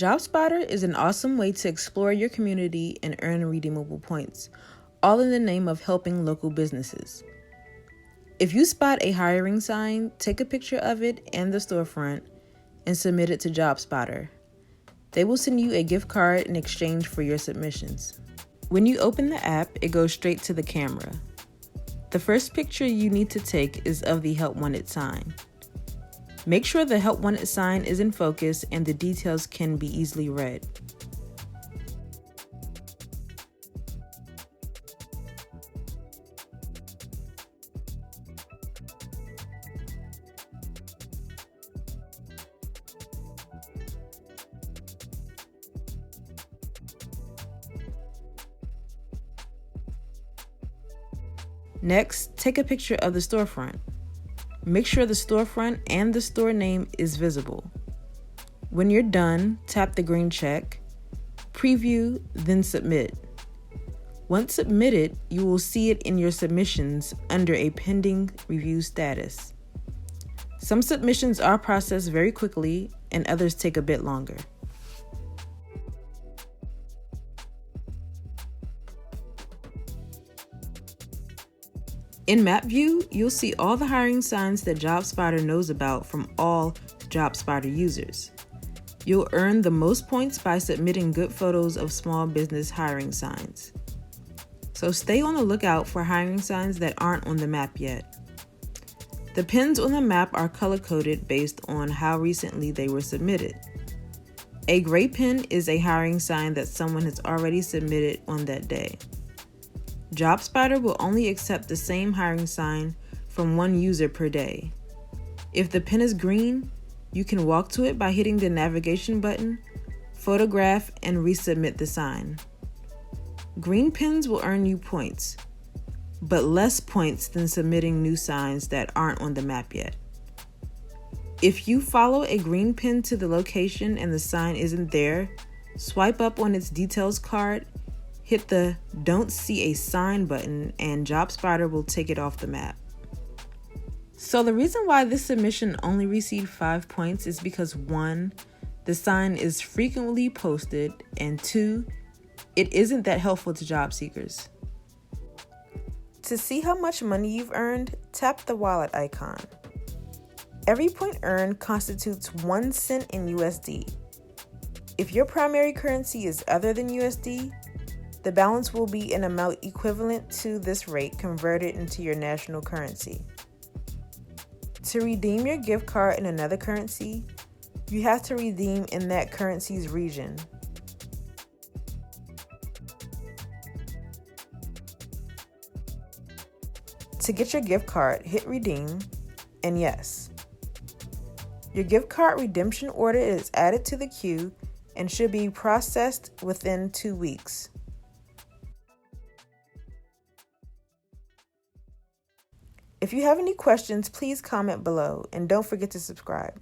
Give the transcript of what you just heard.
JobSpotter is an awesome way to explore your community and earn redeemable points, all in the name of helping local businesses. If you spot a hiring sign, take a picture of it and the storefront and submit it to JobSpotter. They will send you a gift card in exchange for your submissions. When you open the app, it goes straight to the camera. The first picture you need to take is of the Help Wanted sign. Make sure the Help Wanted sign is in focus and the details can be easily read. Next, take a picture of the storefront. Make sure the storefront and the store name is visible. When you're done, tap the green check, preview, then submit. Once submitted, you will see it in your submissions under a pending review status. Some submissions are processed very quickly and others take a bit longer. In Map View, you'll see all the hiring signs that JobSpotter knows about from all JobSpotter users. You'll earn the most points by submitting good photos of small business hiring signs. So stay on the lookout for hiring signs that aren't on the map yet. The pins on the map are color-coded based on how recently they were submitted. A gray pin is a hiring sign that someone has already submitted on that day. JobSpotter will only accept the same hiring sign from one user per day. If the pin is green, you can walk to it by hitting the navigation button, photograph, and resubmit the sign. Green pins will earn you points, but less points than submitting new signs that aren't on the map yet. If you follow a green pin to the location and the sign isn't there, swipe up on its details card, hit the Don't See a Sign button, and JobSpotter will take it off the map. So the reason why this submission only received 5 points is because 1, the sign is frequently posted, and 2, it isn't that helpful to job seekers. To see how much money you've earned, tap the wallet icon. Every point earned constitutes 1 cent in USD. If your primary currency is other than USD, the balance will be an amount equivalent to this rate converted into your national currency. To redeem your gift card in another currency, you have to redeem in that currency's region. To get your gift card, hit redeem, and yes, your gift card redemption order is added to the queue and should be processed within 2 weeks. If you have any questions, please comment below and don't forget to subscribe.